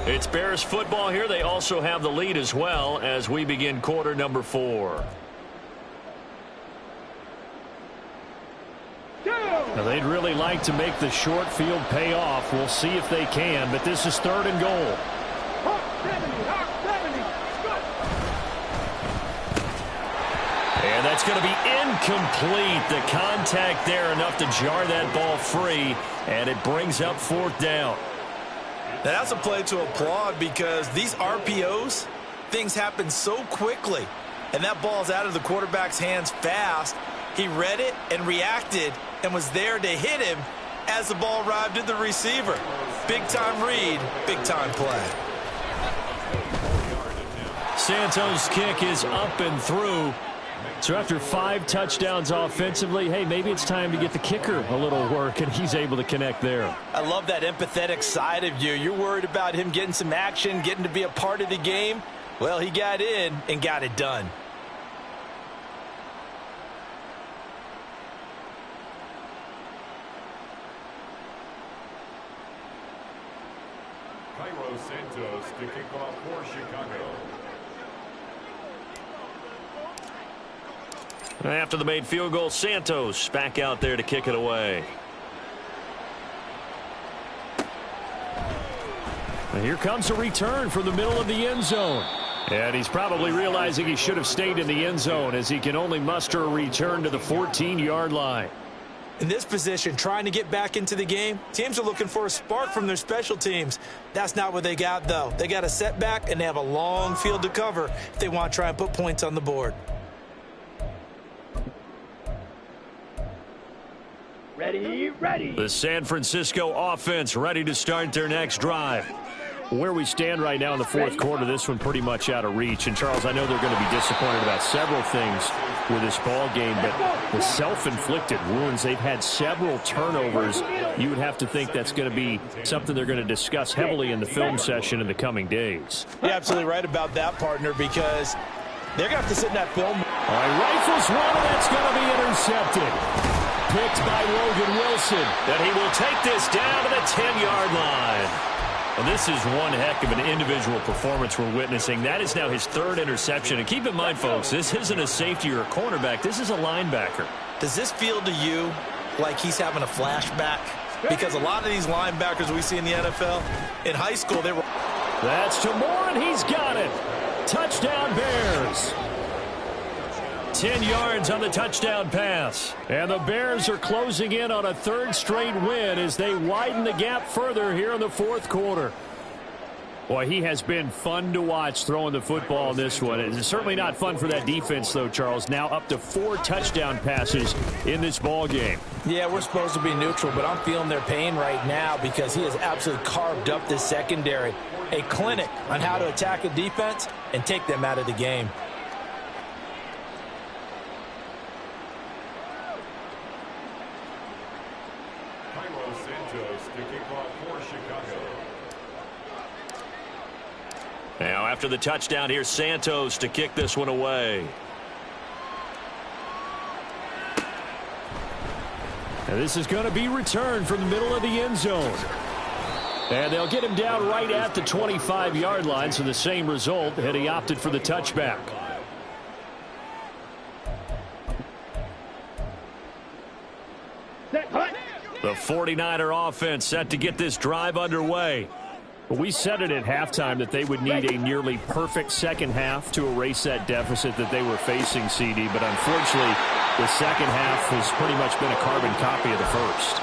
It's Bears football here. They also have the lead as well as we begin quarter number 4. Now, they'd really like to make the short field pay off. We'll see if they can, but this is 3rd and goal. And that's going to be incomplete. The contact there enough to jar that ball free, and it brings up 4th down. Now, that's a play to applaud because these RPOs, things happen so quickly, and that ball's out of the quarterback's hands fast. He read it and reacted and was there to hit him as the ball arrived at the receiver. Big-time read, big-time play. Santos' kick is up and through. So after 5 touchdowns offensively, hey, maybe it's time to get the kicker a little work, and he's able to connect there. I love that empathetic side of you. You're worried about him getting some action, getting to be a part of the game. Well, he got in and got it done. Cairo Santos to kick off for Chicago. After the made field goal, Santos back out there to kick it away. And here comes a return from the middle of the end zone. And he's probably realizing he should have stayed in the end zone as he can only muster a return to the 14-yard line. In this position, trying to get back into the game, teams are looking for a spark from their special teams. That's not what they got, though. They got a setback, and they have a long field to cover if they want to try and put points on the board. Ready. The San Francisco offense ready to start their next drive. Where we stand right now in the 4th quarter, this one pretty much out of reach. And, Charles, I know they're going to be disappointed about several things with this ball game, but the self-inflicted wounds, they've had several turnovers. You would have to think that's going to be something they're going to discuss heavily in the film session in the coming days. You're absolutely right about that, partner, because they're going to have to sit in that film. All right, rifles one, and that's going to be intercepted. Picked by Logan Wilson. And he will take this down to the 10-yard line. And this is one heck of an individual performance we're witnessing. That is now his 3rd interception. And keep in mind, folks, this isn't a safety or a cornerback. This is a linebacker. Does this feel to you like he's having a flashback? Because a lot of these linebackers we see in the NFL, in high school, they were... That's to Moore, and he's got it. Touchdown, Bears. 10 yards on the touchdown pass. And the Bears are closing in on a 3rd straight win as they widen the gap further here in the 4th quarter. Boy, he has been fun to watch throwing the football in this one. It's certainly not fun for that defense, though, Charles. Now up to 4 touchdown passes in this ball game. Yeah, we're supposed to be neutral, but I'm feeling their pain right now because he has absolutely carved up this secondary. A clinic on how to attack a defense and take them out of the game. Now after the touchdown, here's Santos to kick this one away. And this is going to be returned from the middle of the end zone. And they'll get him down right at the 25-yard line, so the same result had he opted for the touchback. The 49er offense set to get this drive underway. We said it at halftime that they would need a nearly perfect second half to erase that deficit that they were facing, CD. But unfortunately, the second half has pretty much been a carbon copy of the first.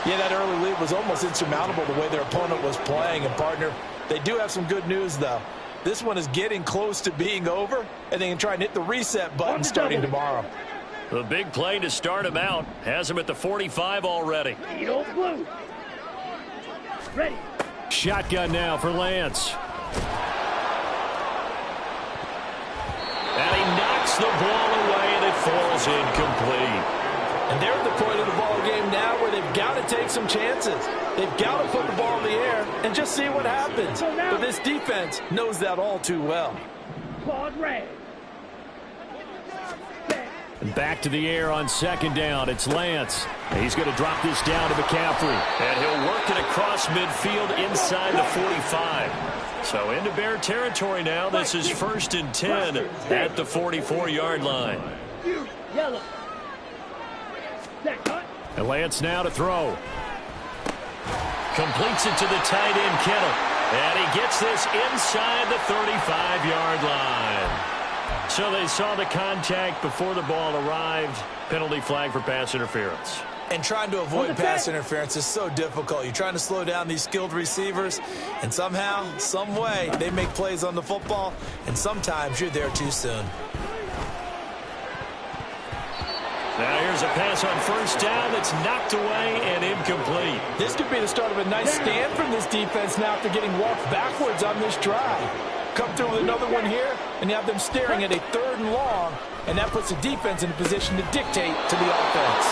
Yeah, that early lead was almost insurmountable the way their opponent was playing. And, partner, they do have some good news, though. This one is getting close to being over, and they can try and hit the reset button starting tomorrow. The big play to start him out has him at the 45 already. Blue. Ready. Shotgun now for Lance. And he knocks the ball away, and it falls incomplete. And they're at the point of the ball game now where they've got to take some chances. They've got to put the ball in the air and just see what happens. But this defense knows that all too well. Claude Ray. And back to the air on second down. It's Lance. He's going to drop this down to McCaffrey. And he'll work it across midfield inside the 45. So into Bear territory now. This is 1st and 10 at the 44-yard line. Yellow. And Lance now to throw. Completes it to the tight end, Kittle. And he gets this inside the 35-yard line. So they saw the contact before the ball arrived. Penalty flag for pass interference. And trying to avoid pass interference is so difficult. You're trying to slow down these skilled receivers, and somehow, some way, they make plays on the football, and sometimes you're there too soon. Now here's a pass on 1st down that's knocked away and incomplete. This could be the start of a nice stand from this defense now after getting walked backwards on this drive. Come through with another one here, and you have them staring at a 3rd and long, and that puts the defense in a position to dictate to the offense.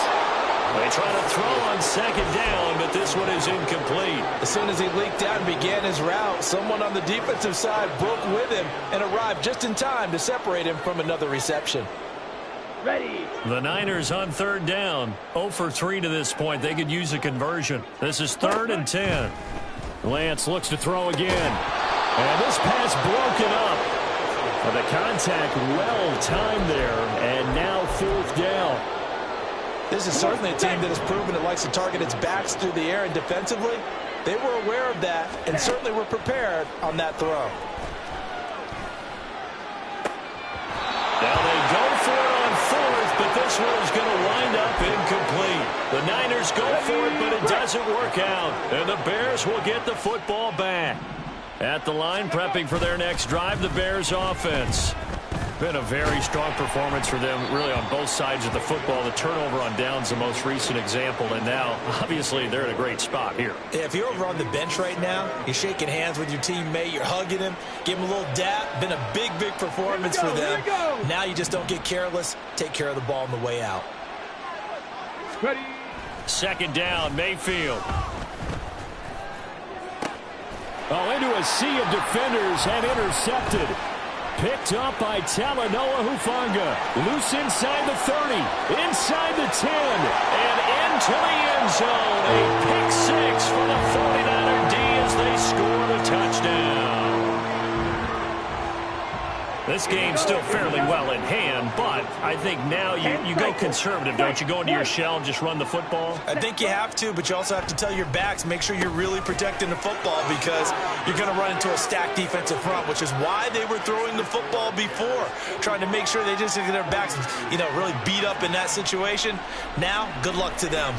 They try to throw on 2nd down, but this one is incomplete. As soon as he leaked out and began his route, someone on the defensive side broke with him and arrived just in time to separate him from another reception. Ready. The Niners on 3rd down. 0 for 3 to this point. They could use a conversion. This is 3rd and 10. Lance looks to throw again. And this pass broken up. And the contact well timed there. And now 4th down. This is certainly a team that has proven it likes to target its backs through the air, and defensively, they were aware of that and certainly were prepared on that throw. Now they go for it on 4th, but this one is going to wind up incomplete. The Niners go for it, but it doesn't work out. And the Bears will get the football back. At the line, prepping for their next drive, the Bears offense. Been a very strong performance for them, really, on both sides of the football. The turnover on downs, the most recent example, and now, obviously, they're in a great spot here. Yeah, if you're over on the bench right now, you're shaking hands with your teammate, you're hugging him, give him a little dap. Been a big, big performance for them. Now you just don't get careless. Take care of the ball on the way out. Ready. 2nd down, Mayfield. Oh, into a sea of defenders and intercepted. Picked up by Talanoa Hufanga. Loose inside the 30, inside the 10, and into the end zone. A pick 6 for the 49er D as they score the touchdown. This game's still fairly well in hand, but I think now you go conservative, don't you? Go into your shell and just run the football? I think you have to, but you also have to tell your backs, make sure you're really protecting the football because you're going to run into a stacked defensive front, which is why they were throwing the football before, trying to make sure they just get their backs, really beat up in that situation. Now, good luck to them.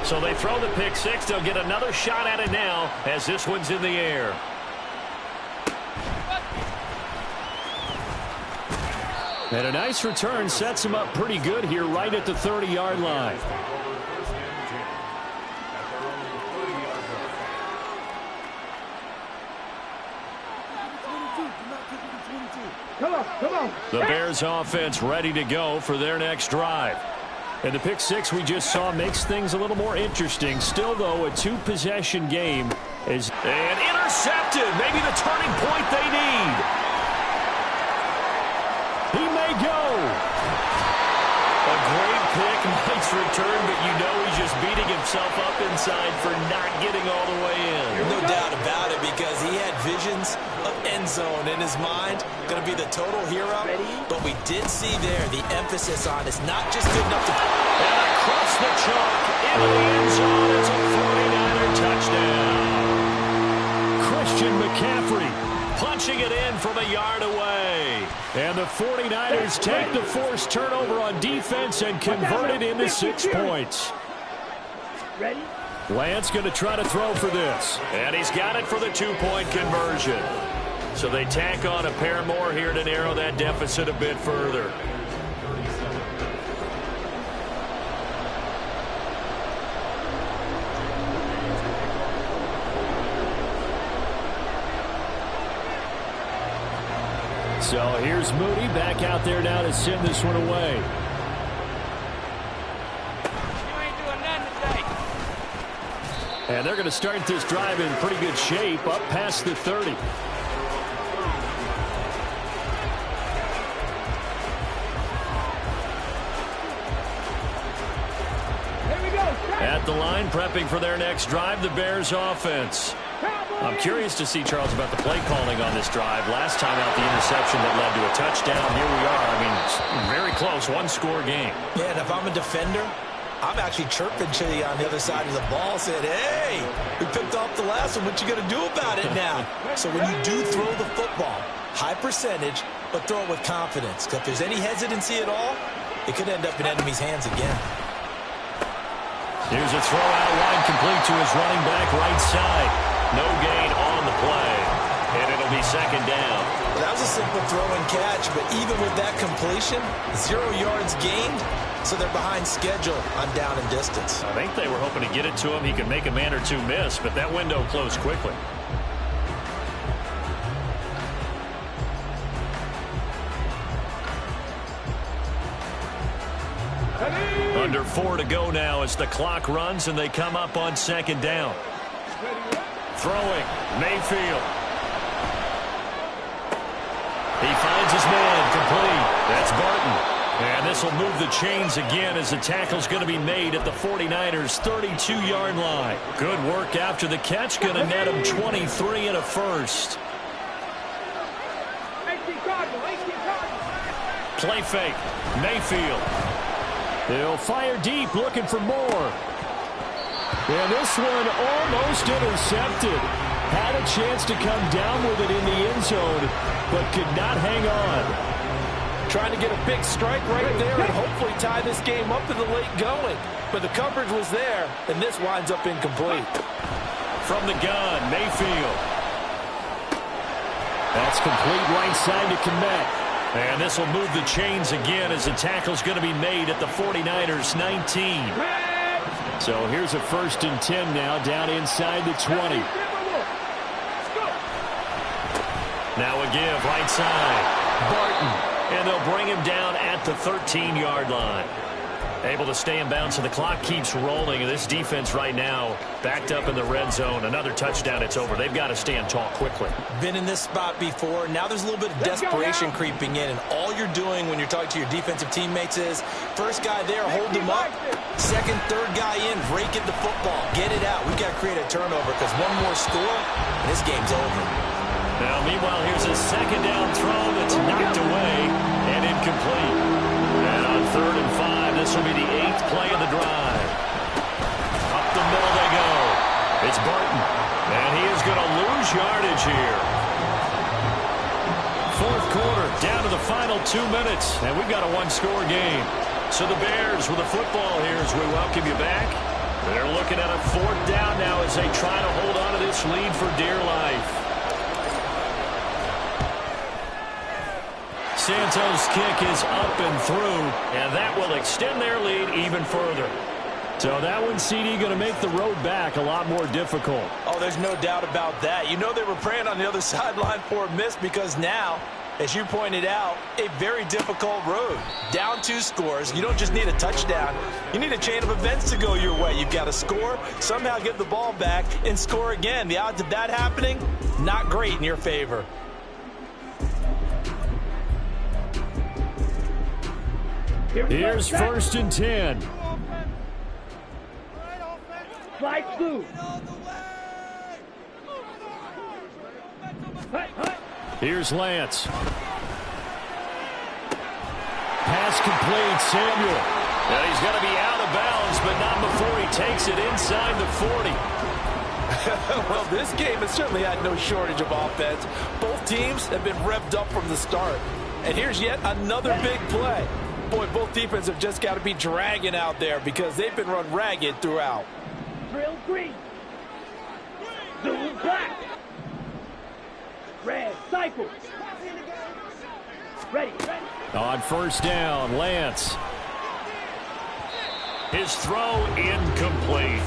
So they throw the pick 6. They'll get another shot at it now as this one's in the air. And a nice return sets him up pretty good here right at the 30-yard line. Come on. Come on. The Bears offense ready to go for their next drive. And the pick six we just saw makes things a little more interesting. Still, though, a two-possession game. And intercepted. Maybe the turning point they need. He may go. A great pick, nice return, but you know he's just beating himself up inside for not getting all the way in. No doubt about it, because he had visions of end zone in his mind. Going to be the total hero. But we did see there the emphasis on it's not just good enough to... And across the chalk into the end zone. It's a 49er touchdown. Christian McCaffrey Punching it in from a yard away. And the 49ers take the forced turnover on defense and convert it into 6 points. Ready? Lance going to try to throw for this. And he's got it for the 2-point conversion. So they tack on a pair more here to narrow that deficit a bit further. So here's Moody back out there now to send this one away. And they're going to start this drive in pretty good shape, up past the 30. At the line, prepping for their next drive, the Bears offense. I'm curious to see, Charles, about the play calling on this drive. Last time out, the interception that led to a touchdown. Here we are. I mean, it's very close, one-score game. Yeah, and if I'm a defender, I'm actually chirping to you on the other side of the ball, saying, hey, we picked off the last one. What you going to do about it now? So when you do throw the football, high percentage, but throw it with confidence. Because if there's any hesitancy at all, it could end up in enemy's hands again. Here's a throw out wide, complete to his running back right side. No gain on the play, and it'll be second down. Well, that was a simple throw and catch, but even with that completion, 0 yards gained, so they're behind schedule on down and distance. I think they were hoping to get it to him. He could make a man or two miss, but that window closed quickly. Under 4 to go now as the clock runs and they come up on second down. Throwing, Mayfield. He finds his man, complete. That's Barton. And this will move the chains again as the tackle's going to be made at the 49ers' 32-yard line. Good work after the catch, going to net him 23 and a first. Play fake, Mayfield. He'll fire deep, looking for more. And this one almost intercepted. Had a chance to come down with it in the end zone, but could not hang on. Trying to get a big strike right there and hopefully tie this game up in the late going. But the coverage was there, and this winds up incomplete. From the gun, Mayfield. That's complete right side to Kmet. And this will move the chains again as the tackle's going to be made at the 49ers' 19. So here's a 1st and 10 now, down inside the 20. Now a give, right side. Barton. And they'll bring him down at the 13-yard line. Able to stay in bounds, so the clock keeps rolling. This defense right now backed up in the red zone. Another touchdown, it's over. They've got to stand tall quickly. Been in this spot before. Now there's a little bit of desperation creeping in, and all you're doing when you're talking to your defensive teammates is first guy there, hold him up. Second, third guy in, rake at the football. Get it out. We've got to create a turnover because one more score, and this game's over. Now, meanwhile, here's a second down throw that's knocked away and incomplete. And on 3rd and 5, this will be the 8th play of the drive. Up the middle they go. It's Barton. And he is going to lose yardage here. 4th quarter, down to the final 2 minutes. And we've got a one-score game. So the Bears with the football here as we welcome you back. They're looking at a 4th down now as they try to hold on to this lead for dear life. Santos' kick is up and through, and that will extend their lead even further. So that one, CD, going to make the road back a lot more difficult. Oh, there's no doubt about that. You know they were praying on the other sideline for a miss because now As you pointed out, a very difficult road. Down 2 scores. You don't just need a touchdown. You need a chain of events to go your way. You've got to score, somehow get the ball back, and score again. The odds of that happening, not great in your favor. Here's 1st and 10. Slide through. Here's Lance. Pass complete, Samuel. And he's going to be out of bounds, but not before he takes it inside the 40. Well, this game has certainly had no shortage of offense. Both teams have been revved up from the start. And here's yet another big play. Boy, both defenses have just got to be dragging out there because they've been run ragged throughout. Drill green. Blue black. Red cycle. Ready. On 1st down, Lance. His throw incomplete.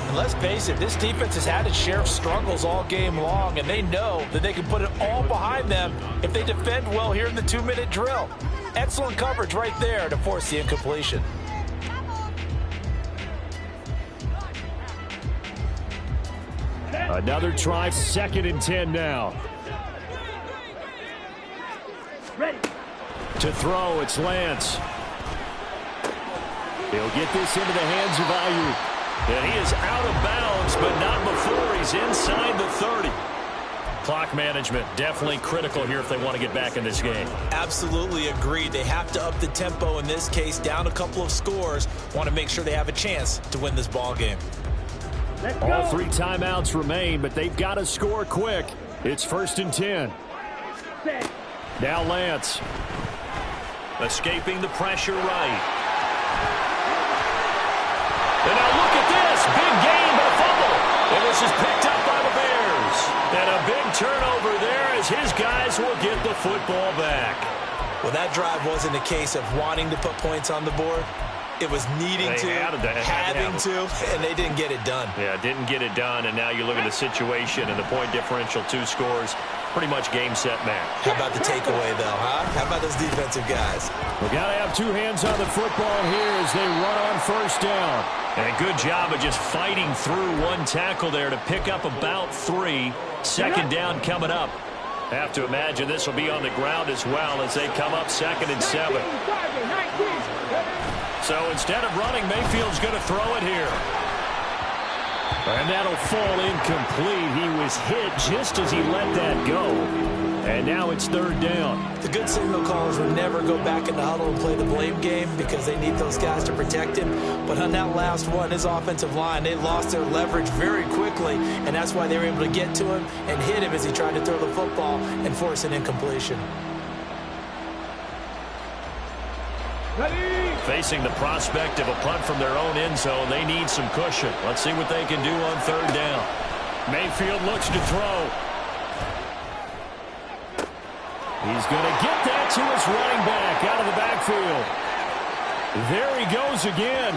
And let's face it, this defense has had its share of struggles all game long, and they know that they can put it all behind them if they defend well here in the 2-minute drill. Excellent coverage right there to force the incompletion. Another try, 2nd and 10 now. Ready. To throw, it's Lance. He'll get this into the hands of Ayuk. And he is out of bounds, but not before he's inside the 30. Clock management definitely critical here if they want to get back in this game. Absolutely agreed. They have to up the tempo in this case, down a couple of scores. Want to make sure they have a chance to win this ball game. Let's All go. 3 timeouts remain, but they've got to score quick. It's 1st and 10. Set. Now Lance. Escaping the pressure right. And now look at this. Big gain, but a fumble. And this is picked up by the Bears. And a big turnover there as his guys will get the football back. Well, that drive wasn't a case of wanting to put points on the board. It was needing to, having to, and they didn't get it done. Yeah, didn't get it done, and now you look at the situation and the point differential, 2 scores, pretty much game, set, match. How about the takeaway, though, huh? How about those defensive guys? We got to have 2 hands on the football here as they run on 1st down. And a good job of just fighting through 1 tackle there to pick up about 3. 2nd down coming up. Have to imagine this will be on the ground as well as they come up 2nd and 7. So instead of running, Mayfield's going to throw it here. And that'll fall incomplete. He was hit just as he let that go. And now it's 3rd down. The good signal callers would never go back in the huddle and play the blame game because they need those guys to protect him. But on that last one, his offensive line, they lost their leverage very quickly, and that's why they were able to get to him and hit him as he tried to throw the football and force an incompletion. Ready. Facing the prospect of a punt from their own end zone, they need some cushion. Let's see what they can do on 3rd down. Mayfield looks to throw. He's going to get that to his running back out of the backfield. There he goes again.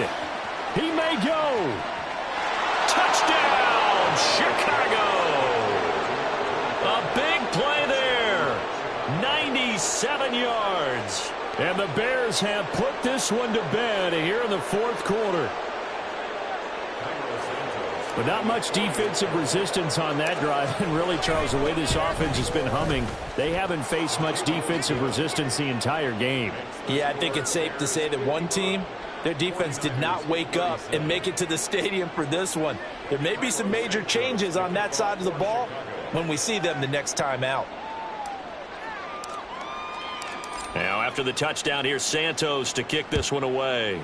He may go. Touchdown, Chicago. A big play there. 97 yards. And the Bears have put this one to bed here in the 4th quarter. But not much defensive resistance on that drive. And really, Charles, the way this offense has been humming, they haven't faced much defensive resistance the entire game. Yeah, I think it's safe to say that one team, their defense did not wake up and make it to the stadium for this one. There may be some major changes on that side of the ball when we see them the next time out. Now, after the touchdown, here's Santos to kick this one away.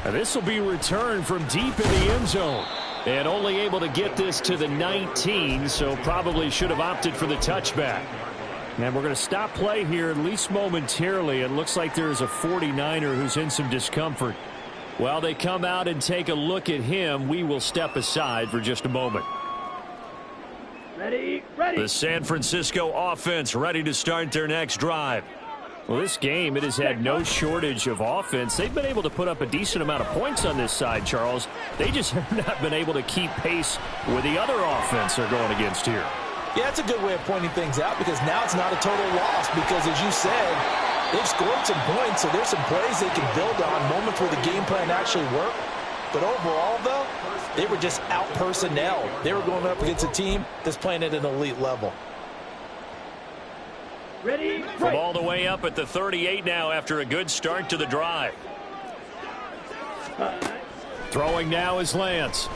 This will be returned from deep in the end zone. And only able to get this to the 19, so probably should have opted for the touchback. And we're going to stop play here, at least momentarily. It looks like there's a 49er who's in some discomfort. While they come out and take a look at him, we will step aside for just a moment. Ready, ready. The San Francisco offense ready to start their next drive. Well, this game, it has had no shortage of offense. They've been able to put up a decent amount of points on this side, Charles. They just have not been able to keep pace with the other offense they're going against here. Yeah, that's a good way of pointing things out because now it's not a total loss because, as you said, they've scored some points, so there's some plays they can build on, moments where the game plan actually worked. But overall, though, they were just out-personnel. They were going up against a team that's playing at an elite level. Ready? From all the way up at the 38 now after a good start to the drive. Throwing now is Lance.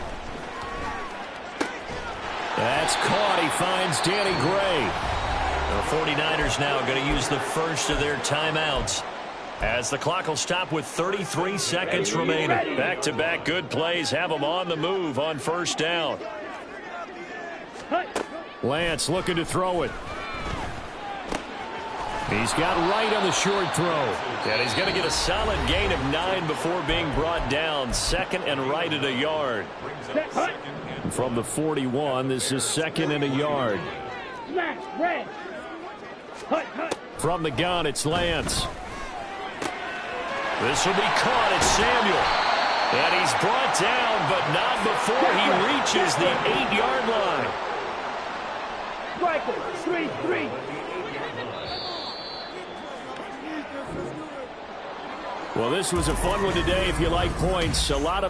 That's caught. He finds Danny Gray. The 49ers now going to use the first of their timeouts as the clock will stop with 33 seconds remaining. Back-to-back good plays have them on the move on first down. Lance looking to throw it. He's got right on the short throw. And he's going to get a solid gain of 9 before being brought down. Second and right at a yard. From the 41, this is second and a yard. From the gun, it's Lance. This will be caught. It's Samuel. And he's brought down, but not before he reaches the 8-yard line. 3-3. Well, this was a fun one today if you like points. A lot of